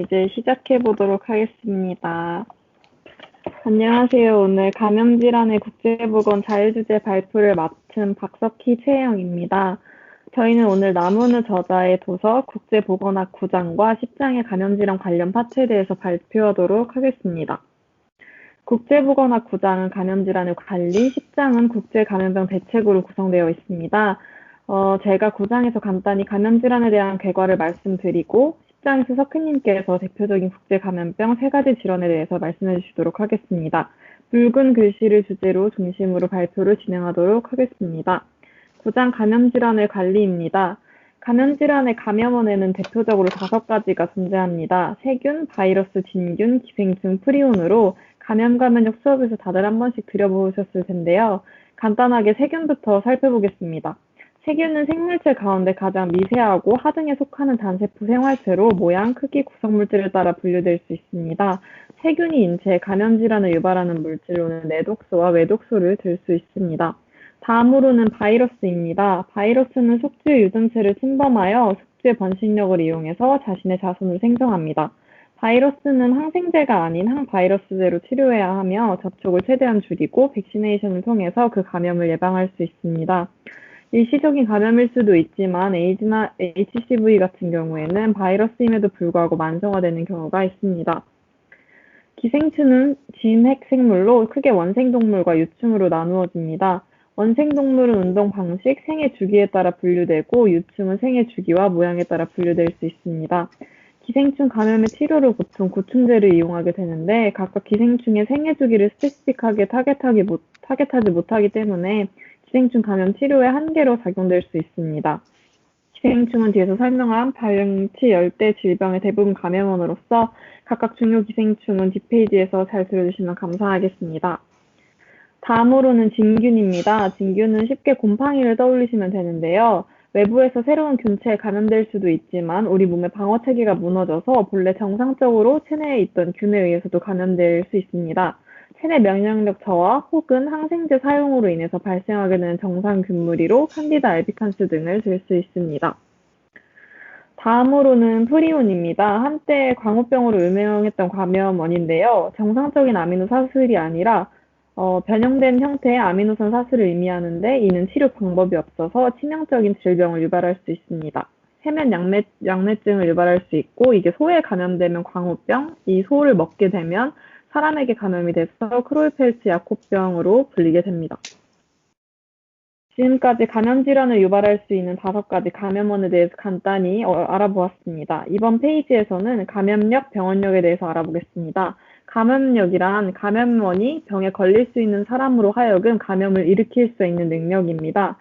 이제 시작해 보도록 하겠습니다. 안녕하세요. 오늘 감염질환의 국제보건 자유주제 발표를 맡은 박석희 최혜영입니다. 저희는 오늘 남은우 저자의 도서 국제보건학 9장과 10장의 감염질환 관련 파트에 대해서 발표하도록 하겠습니다. 국제보건학 9장은 감염질환의 관리, 10장은 국제감염병 대책으로 구성되어 있습니다. 제가 9장에서 간단히 감염질환에 대한 결과를 말씀드리고 10장에서 석희님께서 대표적인 국제감염병 3가지 질환에 대해서 말씀해 주시도록 하겠습니다. 붉은 글씨를 주제로 중심으로 발표를 진행하도록 하겠습니다. 9장 감염질환의 관리입니다. 감염질환의 감염원에는 대표적으로 5가지가 존재합니다. 세균, 바이러스, 진균, 기생충, 프리온으로 감염 수업에서 다들 한 번씩 들여보셨을 텐데요. 간단하게 세균부터 살펴보겠습니다. 세균은 생물체 가운데 가장 미세하고 하등에 속하는 단세포 생활체로 모양, 크기, 구성물질에 따라 분류될 수 있습니다. 세균이 인체에 감염질환을 유발하는 물질로는 내독소와 외독소를 들 수 있습니다. 다음으로는 바이러스입니다. 바이러스는 숙주의 유전체를 침범하여 숙주의 번식력을 이용해서 자신의 자손을 생성합니다. 바이러스는 항생제가 아닌 항바이러스제로 치료해야 하며 접촉을 최대한 줄이고 백시네이션을 통해서 그 감염을 예방할 수 있습니다. 일시적인 감염일 수도 있지만 에이즈나 HCV 같은 경우에는 바이러스임에도 불구하고 만성화되는 경우가 있습니다. 기생충은 진핵 생물로 크게 원생동물과 유충으로 나누어집니다. 원생동물은 운동 방식, 생애 주기에 따라 분류되고 유충은 생애 주기와 모양에 따라 분류될 수 있습니다. 기생충 감염의 치료로 보통 구충제를 이용하게 되는데 각각 기생충의 생애 주기를 스페시픽하게 타겟하지 못하기 때문에 기생충 감염 치료의 한계로 작용될 수 있습니다. 기생충은 뒤에서 설명한 발병치 열대 질병의 대부분 감염원으로서 각각 중요 기생충은 뒷페이지에서 잘 들어주시면 감사하겠습니다. 다음으로는 진균입니다. 진균은 쉽게 곰팡이를 떠올리시면 되는데요. 외부에서 새로운 균체에 감염될 수도 있지만 우리 몸의 방어체계가 무너져서 본래 정상적으로 체내에 있던 균에 의해서도 감염될 수 있습니다. 체내 면역력 저하 혹은 항생제 사용으로 인해서 발생하게 되는 정상균무리로 칸디다 알비칸스 등을 들 수 있습니다. 다음으로는 프리온입니다. 한때 광우병으로 유명했던 감염원인데요. 정상적인 아미노사슬이 아니라 변형된 형태의 아미노산 사슬을 의미하는데 이는 치료 방법이 없어서 치명적인 질병을 유발할 수 있습니다. 세면 양매증을 유발할 수 있고 이게 소에 감염되면 광우병, 이 소를 먹게 되면 사람에게 감염이 돼서 크로이펠츠 야코병으로 불리게 됩니다. 지금까지 감염질환을 유발할 수 있는 5가지 감염원에 대해서 간단히 알아보았습니다. 이번 페이지에서는 감염력, 병원력에 대해서 알아보겠습니다. 감염력이란 감염원이 병에 걸릴 수 있는 사람으로 하여금 감염을 일으킬 수 있는 능력입니다.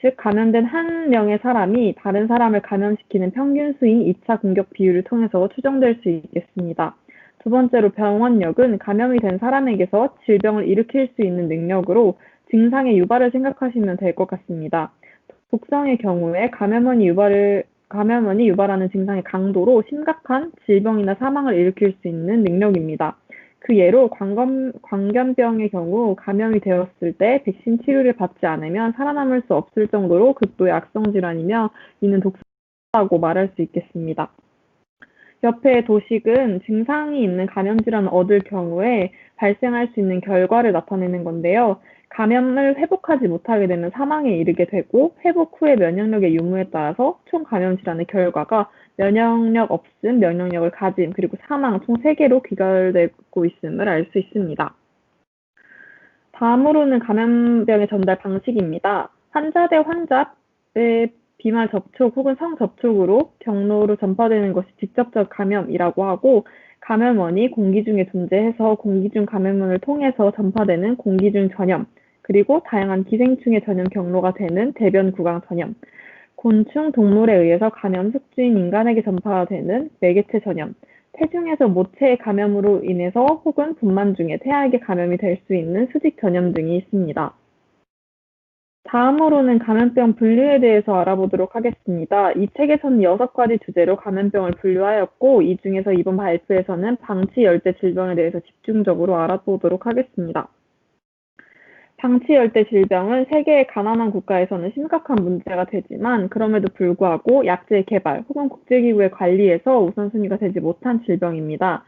즉 감염된 한 명의 사람이 다른 사람을 감염시키는 평균 수인 2차 공격 비율을 통해서 추정될 수 있겠습니다. 두 번째로 병원력은 감염이 된 사람에게서 질병을 일으킬 수 있는 능력으로 증상의 유발을 생각하시면 될 것 같습니다. 독성의 경우에 감염원이 유발하는 증상의 강도로 심각한 질병이나 사망을 일으킬 수 있는 능력입니다. 그 예로 광견병의 경우 감염이 되었을 때 백신 치료를 받지 않으면 살아남을 수 없을 정도로 극도의 악성 질환이며 이는 독성이라고 말할 수 있겠습니다. 옆에 도식은 증상이 있는 감염질환을 얻을 경우에 발생할 수 있는 결과를 나타내는 건데요. 감염을 회복하지 못하게 되면 사망에 이르게 되고 회복 후의 면역력의 유무에 따라서 총 감염질환의 결과가 면역력 없음, 면역력을 가짐, 그리고 사망 총 3개로 귀결되고 있음을 알 수 있습니다. 다음으로는 감염병의 전달 방식입니다. 환자 대 환자의 비말 접촉 혹은 성 접촉으로 경로로 전파되는 것이 직접적 감염이라고 하고 감염원이 공기 중에 존재해서 공기 중 감염원을 통해서 전파되는 공기 중 전염, 그리고 다양한 기생충의 전염 경로가 되는 대변 구강 전염, 곤충, 동물에 의해서 감염 숙주인 인간에게 전파되는 매개체 전염, 태중에서 모체의 감염으로 인해서 혹은 분만 중에 태아에게 감염이 될 수 있는 수직 전염 등이 있습니다. 다음으로는 감염병 분류에 대해서 알아보도록 하겠습니다. 이 책에서는 6가지 주제로 감염병을 분류하였고 이 중에서 이번 발표에서는 방치 열대 질병에 대해서 집중적으로 알아보도록 하겠습니다. 방치열대 질병은 세계의 가난한 국가에서는 심각한 문제가 되지만 그럼에도 불구하고 약제 개발 혹은 국제기구의 관리에서 우선순위가 되지 못한 질병입니다.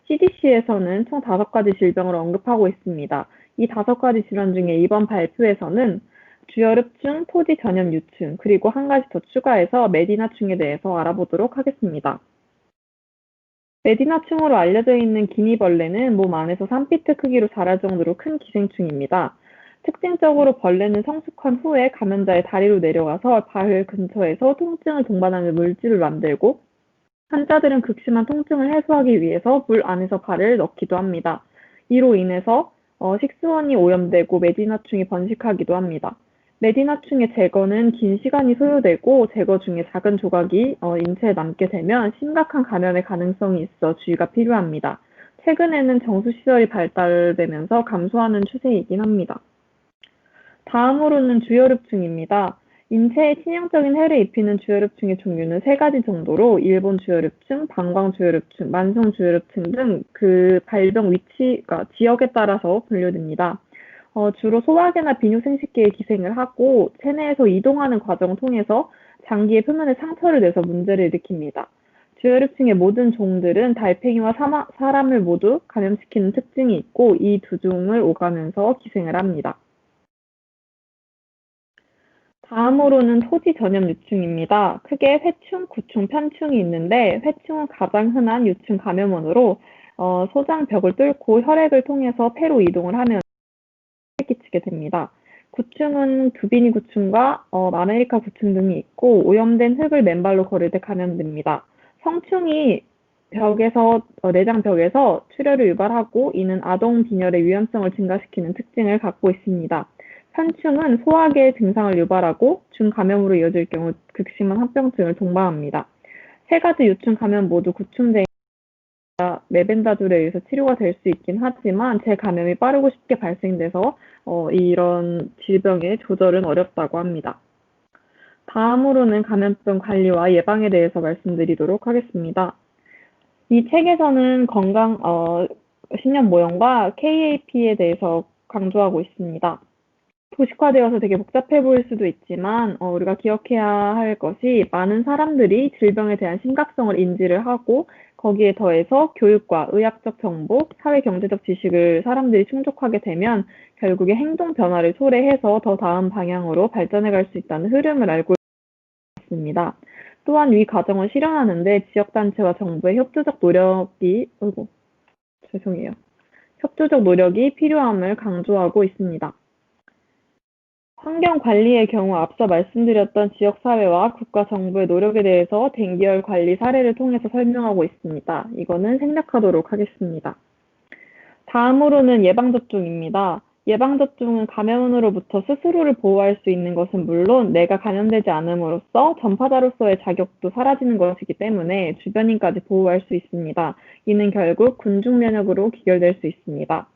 CDC에서는 총 5가지 질병을 언급하고 있습니다. 이 5가지 질환 중에 이번 발표에서는 주열흡충, 토지 전염 유충, 그리고 한 가지 더 추가해서 메디나충에 대해서 알아보도록 하겠습니다. 메디나충으로 알려져 있는 기니벌레는 몸 안에서 3피트 크기로 자랄 정도로 큰 기생충입니다. 특징적으로 벌레는 성숙한 후에 감염자의 다리로 내려가서 발 근처에서 통증을 동반하는 물질을 만들고 환자들은 극심한 통증을 해소하기 위해서 물 안에서 발을 넣기도 합니다. 이로 인해서 식수원이 오염되고 메디나충이 번식하기도 합니다. 메디나충의 제거는 긴 시간이 소요되고 제거 중에 작은 조각이 인체에 남게 되면 심각한 감염의 가능성이 있어 주의가 필요합니다. 최근에는 정수시설이 발달되면서 감소하는 추세이긴 합니다. 다음으로는 주열흡충입니다. 인체에 치명적인 해를 입히는 주열흡충의 종류는 3가지 정도로 일본 주열흡충, 방광 주열흡충, 만성 주열흡충 등 그 발병 위치가 지역에 따라서 분류됩니다. 주로 소화계나 비뇨 생식기에 기생을 하고 체내에서 이동하는 과정을 통해서 장기의 표면에 상처를 내서 문제를 일으킵니다. 주열흡충의 모든 종들은 달팽이와 사람을 모두 감염시키는 특징이 있고 이 두 종을 오가면서 기생을 합니다. 다음으로는 토지 전염 유충입니다. 크게 회충, 구충, 편충이 있는데 회충은 가장 흔한 유충 감염원으로 소장벽을 뚫고 혈액을 통해서 폐로 이동을 하면 끼치게 됩니다. 구충은 두비니 구충과 아메리카 구충 등이 있고 오염된 흙을 맨발로 걸을 때 감염됩니다. 성충이 내장벽에서 출혈을 유발하고 이는 아동 빈혈의 위험성을 증가시키는 특징을 갖고 있습니다. 편충은 소화계 증상을 유발하고 중감염으로 이어질 경우 극심한 합병증을 동반합니다. 3가지 유충 감염 모두 구충제나 메벤다졸에 의해서 치료가 될 수 있긴 하지만 재감염이 빠르고 쉽게 발생돼서 이런 질병의 조절은 어렵다고 합니다. 다음으로는 감염병 관리와 예방에 대해서 말씀드리도록 하겠습니다. 이 책에서는 건강 신념 모형과 KAP에 대해서 강조하고 있습니다. 도식화되어서 되게 복잡해 보일 수도 있지만 우리가 기억해야 할 것이 많은 사람들이 질병에 대한 심각성을 인지를 하고 거기에 더해서 교육과 의학적 정보, 사회 경제적 지식을 사람들이 충족하게 되면 결국에 행동 변화를 초래해서 더 나은 방향으로 발전해 갈 수 있다는 흐름을 알고 있습니다. 또한 위 과정을 실현하는데 지역단체와 정부의 협조적 노력이 필요함을 강조하고 있습니다. 환경 관리의 경우 앞서 말씀드렸던 지역사회와 국가 정부의 노력에 대해서 댕기열 관리 사례를 통해서 설명하고 있습니다. 이거는 생략하도록 하겠습니다. 다음으로는 예방접종입니다. 예방접종은 감염으로부터 스스로를 보호할 수 있는 것은 물론 내가 감염되지 않음으로써 전파자로서의 자격도 사라지는 것이기 때문에 주변인까지 보호할 수 있습니다. 이는 결국 군중면역으로 귀결될 수 있습니다.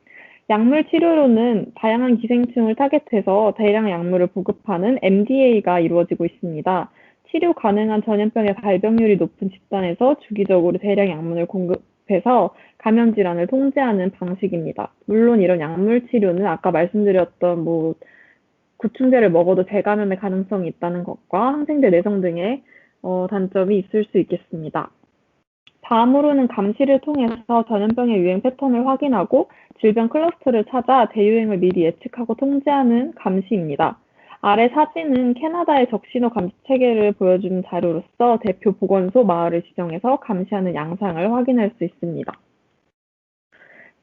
약물 치료로는 다양한 기생충을 타겟해서 대량 약물을 보급하는 MDA가 이루어지고 있습니다. 치료 가능한 전염병의 발병률이 높은 집단에서 주기적으로 대량 약물을 공급해서 감염 질환을 통제하는 방식입니다. 물론 이런 약물 치료는 아까 말씀드렸던 구충제를 먹어도 재감염의 가능성이 있다는 것과 항생제 내성 등의 단점이 있을 수 있겠습니다. 다음으로는 감시를 통해서 전염병의 유행 패턴을 확인하고 질병 클러스터를 찾아 대유행을 미리 예측하고 통제하는 감시입니다. 아래 사진은 캐나다의 적신호 감시 체계를 보여주는 자료로서 대표 보건소 마을을 지정해서 감시하는 양상을 확인할 수 있습니다.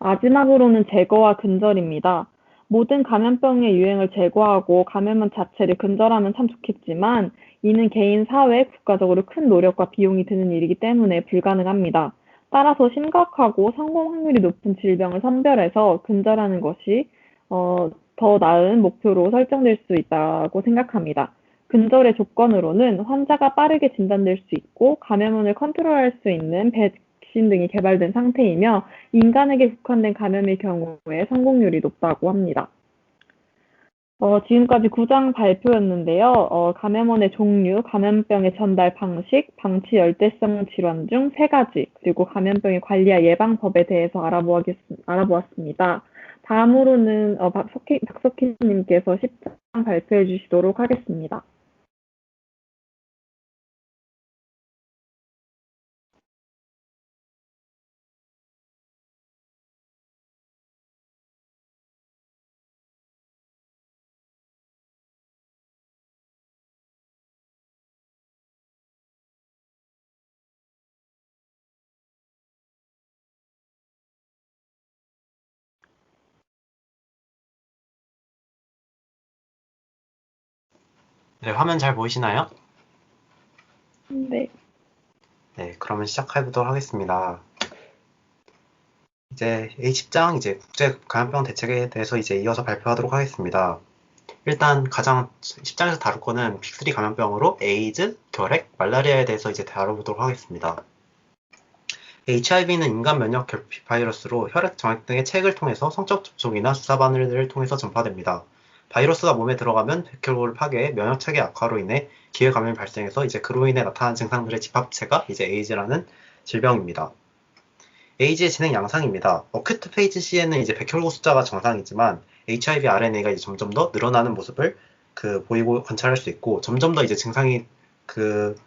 마지막으로는 제거와 근절입니다. 모든 감염병의 유행을 제거하고 감염원 자체를 근절하면 참 좋겠지만 이는 개인, 사회, 국가적으로 큰 노력과 비용이 드는 일이기 때문에 불가능합니다. 따라서 심각하고 성공 확률이 높은 질병을 선별해서 근절하는 것이 더 나은 목표로 설정될 수 있다고 생각합니다. 근절의 조건으로는 환자가 빠르게 진단될 수 있고 감염원을 컨트롤할 수 있는 백신 등이 개발된 상태이며 인간에게 국한된 감염의 경우에 성공률이 높다고 합니다. 지금까지 9장 발표였는데요. 감염원의 종류, 감염병의 전달 방식, 방치 열대성 질환 중 3가지, 그리고 감염병의 관리와 예방법에 대해서 알아보았습니다. 다음으로는 박석희님께서 10장 발표해 주시도록 하겠습니다. 네, 화면 잘 보이시나요? 네. 네, 그러면 시작해 보도록 하겠습니다. 이제 A10장 이제 국제 감염병 대책에 대해서 이제 이어서 발표하도록 하겠습니다. 일단 가장 10장에서 다룰 거는 빅3 감염병으로 에이즈, 결핵, 말라리아에 대해서 이제 다뤄보도록 하겠습니다. HIV는 인간 면역 결핍 바이러스로 혈액 정액 등의 체액을 통해서 성적 접촉이나 주사 바늘을 통해서 전파됩니다. 바이러스가 몸에 들어가면 백혈구를 파괴해 면역 체계 악화로 인해 기회 감염이 발생해서 이제 그로 인해 나타나는 증상들의 집합체가 이제 에이즈라는 질병입니다. 에이즈의 진행 양상입니다. 어큐트 페이지 C에는 이제 백혈구 숫자가 정상이지만 HIV RNA가 이제 점점 더 늘어나는 모습을 보이고 관찰할 수 있고, 점점 더 이제 증상이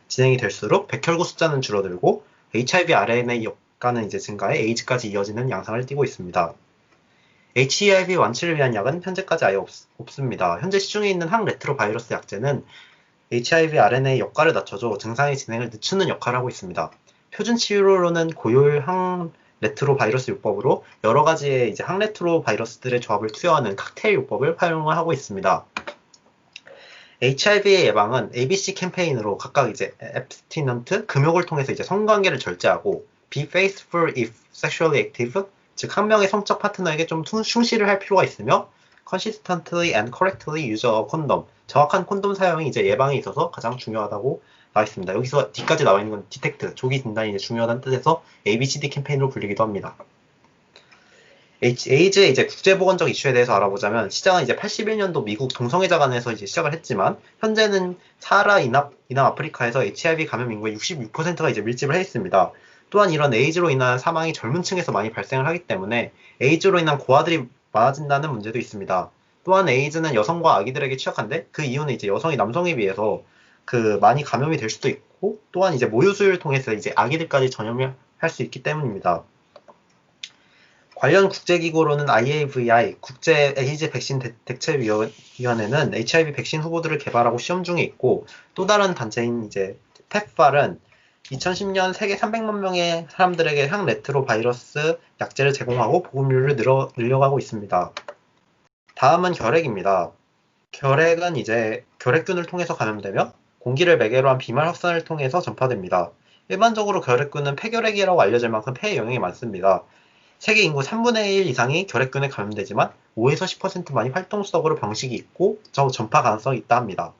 진행이 될수록 백혈구 숫자는 줄어들고 HIV RNA 역가는 이제 증가해 에이즈까지 이어지는 양상을 띠고 있습니다. HIV 완치를 위한 약은 현재까지 아예 없습니다. 현재 시중에 있는 항레트로 바이러스 약제는 HIV RNA 역가를 낮춰줘 증상의 진행을 늦추는 역할을 하고 있습니다. 표준 치료로는 고효율 항레트로 바이러스 요법으로 여러 가지의 이제 항레트로 바이러스들의 조합을 투여하는 칵테일 요법을 활용을 하고 있습니다. HIV의 예방은 ABC 캠페인으로 각각 이제 abstinent, 금욕을 통해서 이제 성관계를 절제하고, be faithful if sexually active, 즉 한 명의 성적 파트너에게 좀 충실을 할 필요가 있으며, consistently and correctly use a condom, 정확한 콘돔 사용이 이제 예방에 있어서 가장 중요하다고 나와 있습니다. 여기서 D까지 나와 있는 건 detect, 조기 진단이 이제 중요하다는 뜻에서 ABCD 캠페인으로 불리기도 합니다. 에이즈의 이제 국제보건적 이슈에 대해서 알아보자면, 시장은 이제 81년도 미국 동성애자관에서 이제 시작을 했지만, 현재는 사하라 이남 아프리카에서 HIV 감염 인구의 66%가 이제 밀집을 해 있습니다. 또한 이런 에이즈로 인한 사망이 젊은 층에서 많이 발생을 하기 때문에 에이즈로 인한 고아들이 많아진다는 문제도 있습니다. 또한 에이즈는 여성과 아기들에게 취약한데, 그 이유는 이제 여성이 남성에 비해서 많이 감염이 될 수도 있고, 또한 이제 모유수유를 통해서 이제 아기들까지 전염을 할 수 있기 때문입니다. 관련 국제기구로는 IAVI, 국제 에이즈 백신 대책위원회는 HIV 백신 후보들을 개발하고 시험 중에 있고, 또 다른 단체인 이제 펩팔은 2010년 세계 300만 명의 사람들에게 항레트로 바이러스 약제를 제공하고 보급률을 늘려가고 있습니다. 다음은 결핵입니다. 결핵은 이제 결핵균을 통해서 감염되며 공기를 매개로 한 비말 확산을 통해서 전파됩니다. 일반적으로 결핵균은 폐결핵이라고 알려질 만큼 폐에 영향이 많습니다. 세계 인구 3분의 1 이상이 결핵균에 감염되지만 5에서 10%만이 활동성으로 병식이 있고 전파 가능성이 있다 합니다.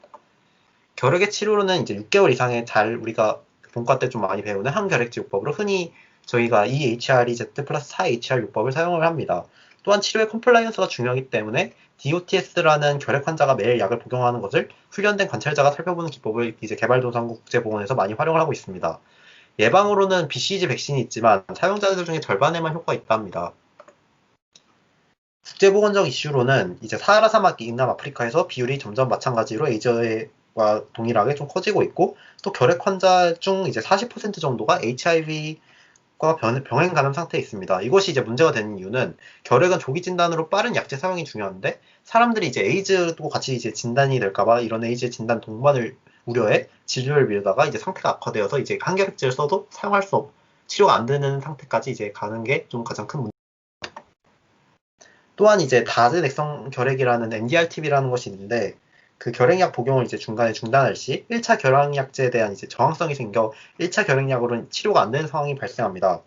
결핵의 치료로는 이제 6개월 이상의 우리가 본과 때 좀 많이 배우는 항결핵제 요법으로 흔히 저희가 EHREZ 플러스 4HR 요법을 사용을 합니다. 또한 치료의 컴플라이언스가 중요하기 때문에 DOTS라는 결핵 환자가 매일 약을 복용하는 것을 훈련된 관찰자가 살펴보는 기법을 이제 개발도상국 국제보건에서 많이 활용을 하고 있습니다. 예방으로는 BCG 백신이 있지만 사용자들 중에 절반에만 효과가 있다 합니다. 국제보건적 이슈로는 이제 사하라 사막 이남 아프리카에서 비율이 점점 마찬가지로 에이즈와 동일하게 좀 커지고 있고, 또 결핵 환자 중 이제 40% 정도가 HIV과 병행 감염 상태에 있습니다. 이것이 이제 문제가 되는 이유는, 결핵은 조기 진단으로 빠른 약제 사용이 중요한데 사람들이 이제 에이즈도 같이 이제 진단이 될까봐 이런 에이즈 진단 동반을 우려해 진료를 미루다가 이제 상태가 악화되어서 이제 항결핵제를 써도 치료가 안 되는 상태까지 이제 가는 게 좀 가장 큰 문제. 또한 이제 다제 액성 결핵이라는 MDR-TB라는 것이 있는데, 그 결핵약 복용을 이제 중간에 중단할 시 1차 결핵약제에 대한 이제 저항성이 생겨 1차 결핵약으로는 치료가 안 되는 상황이 발생합니다.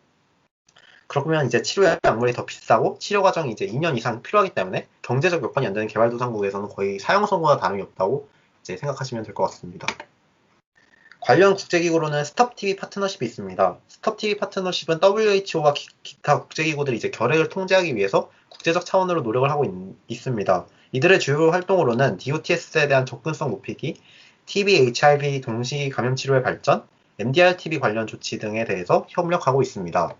그러면 이제 치료 약물이 더 비싸고 치료 과정이 이제 2년 이상 필요하기 때문에 경제적 여건이 안 되는 개발도상국에서는 거의 사형 선고와 다름이 없다고 이제 생각하시면 될 것 같습니다. 관련 국제기구로는 스톱TB 파트너십이 있습니다. 스톱TB 파트너십은 WHO와 기타 국제기구들이 이제 결핵을 통제하기 위해서 국제적 차원으로 노력을 하고 있습니다. 이들의 주요 활동으로는 DOTS에 대한 접근성 높이기, TB, HIV 동시 감염 치료의 발전, MDR-TB 관련 조치 등에 대해서 협력하고 있습니다.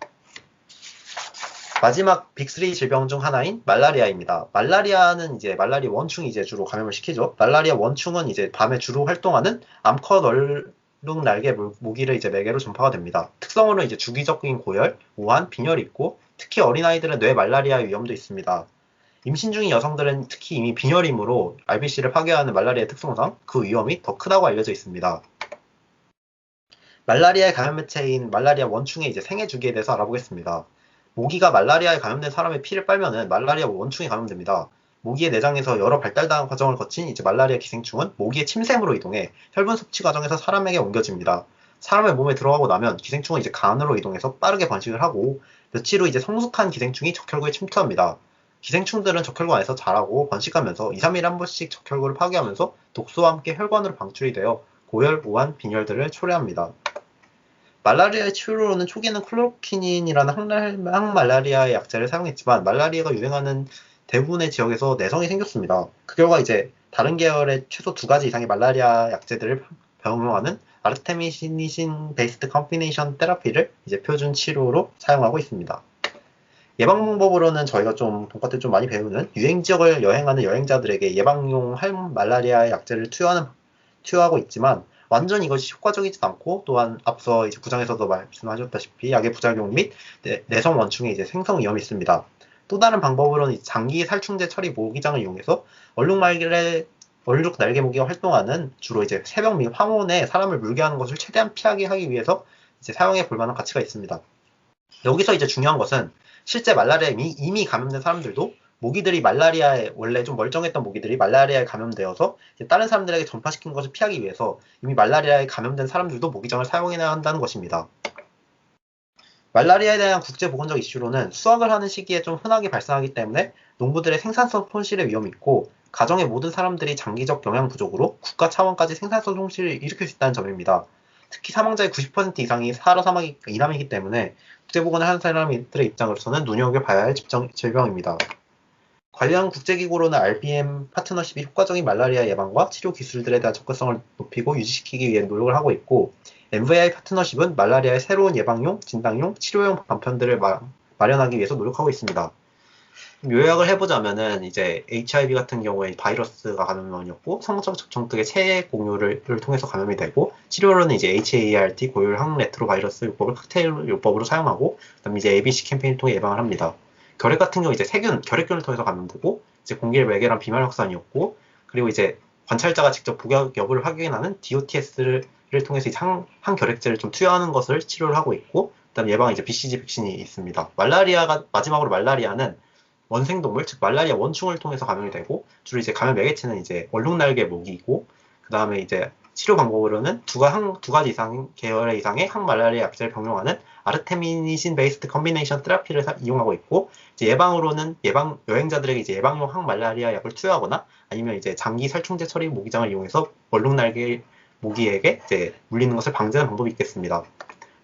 마지막 빅3 질병 중 하나인 말라리아입니다. 말라리아는 이제 말라리아 원충이 이제 주로 감염을 시키죠. 말라리아 원충은 이제 밤에 주로 활동하는 암컷 얼룩 날개 모기를 이제 매개로 전파가 됩니다. 특성으로는 이제 주기적인 고열, 우한, 빈혈이 있고 특히 어린아이들은 뇌 말라리아 위험도 있습니다. 임신 중인 여성들은 특히 이미 빈혈이므로 RBC를 파괴하는 말라리아의 특성상 그 위험이 더 크다고 알려져 있습니다. 말라리아의 감염 매체인 말라리아 원충의 이제 생애 주기에 대해서 알아보겠습니다. 모기가 말라리아에 감염된 사람의 피를 빨면은 말라리아 원충이 감염됩니다. 모기의 내장에서 여러 발달당한 과정을 거친 이제 말라리아 기생충은 모기의 침샘으로 이동해 혈분 섭취 과정에서 사람에게 옮겨집니다. 사람의 몸에 들어가고 나면 기생충은 이제 간으로 이동해서 빠르게 번식을 하고 며칠 후 이제 성숙한 기생충이 적혈구에 침투합니다. 기생충들은 적혈구 안에서 자라고 번식하면서 2, 3일에 한 번씩 적혈구를 파괴하면서 독소와 함께 혈관으로 방출이 되어 고열, 우한, 빈혈들을 초래합니다. 말라리아의 치료로는 초기에는 클로로키닌이라는 항말라리아의 약제를 사용했지만 말라리아가 유행하는 대부분의 지역에서 내성이 생겼습니다. 그 결과 이제 다른 계열의 최소 2가지 이상의 말라리아 약제들을 병용하는 아르테미시니신 베이스드 컴비네이션 테라피를 이제 표준 치료로 사용하고 있습니다. 예방 방법으로는 저희가 좀 돈까스 좀 많이 배우는 유행 지역을 여행하는 여행자들에게 예방용 말라리아 약제를 투여하고 있지만 완전 이것이 효과적이지 않고 또한 앞서 이제 구장에서도 말씀하셨다시피 약의 부작용 및 내성 원충의 이제 생성 위험이 있습니다. 또 다른 방법으로는 장기 살충제 처리 모기장을 이용해서 얼룩 날개 모기가 활동하는 주로 이제 새벽 및 황혼에 사람을 물게 하는 것을 최대한 피하게 하기 위해서 이제 사용해 볼 만한 가치가 있습니다. 여기서 이제 중요한 것은 실제 말라리아에 이미 감염된 사람들도 모기들이 말라리아에 원래 좀 멀쩡했던 모기들이 말라리아에 감염되어서 다른 사람들에게 전파시킨 것을 피하기 위해서 이미 말라리아에 감염된 사람들도 모기장을 사용해야 한다는 것입니다. 말라리아에 대한 국제보건적 이슈로는 수확을 하는 시기에 좀 흔하게 발생하기 때문에 농부들의 생산성 손실의 위험이 있고 가정의 모든 사람들이 장기적 영양 부족으로 국가 차원까지 생산성 손실을 일으킬 수 있다는 점입니다. 특히 사망자의 90% 이상이 사라 사막이 이남이기 때문에 국제보건을 하는 사람들의 입장으로서는 눈여겨봐야 할 질병입니다. 관련 국제기구로는 RBM 파트너십이 효과적인 말라리아 예방과 치료 기술들에 대한 접근성을 높이고 유지시키기 위해 노력을 하고 있고 MVI 파트너십은 말라리아의 새로운 예방용, 진단용, 치료용 방편들을 마련하기 위해서 노력하고 있습니다. 요약을 해보자면은 이제 HIV 같은 경우에 바이러스가 감염원이었고 성적 접촉 등의 체액 공유를 통해서 감염이 되고 치료로는 이제 HAART 고열 항레트로바이러스 요법을 칵테일 요법으로 사용하고 그다음에 이제 ABC 캠페인을 통해 예방을 합니다. 결핵 같은 경우 이제 결핵균을 통해서 감염되고 이제 공기를 매개한 비말 확산이었고 그리고 이제 관찰자가 직접 복약 여부를 확인하는 DOTS를 통해서 이제 항결핵제를 좀 투여하는 것을 치료를 하고 있고 그다음 예방 이제 BCG 백신이 있습니다. 마지막으로 말라리아는 원생동물, 즉 말라리아 원충을 통해서 감염이 되고 주로 이제 감염 매개체는 이제 얼룩날개 모기이고 그 다음에 이제 치료 방법으로는 두 가지 이상 계열의 이상의 항말라리아 약제를 병용하는 아르테미니신 베이스드 컴비네이션 테라피를 이용하고 있고 이제 예방으로는 여행자들에게 이제 예방용 항말라리아 약을 투여하거나 아니면 이제 장기 살충제 처리 모기장을 이용해서 얼룩날개 모기에게 이제 물리는 것을 방지하는 방법이 있겠습니다.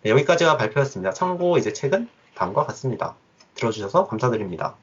네, 여기까지가 발표였습니다. 참고 이제 책은 다음과 같습니다. 들어주셔서 감사드립니다.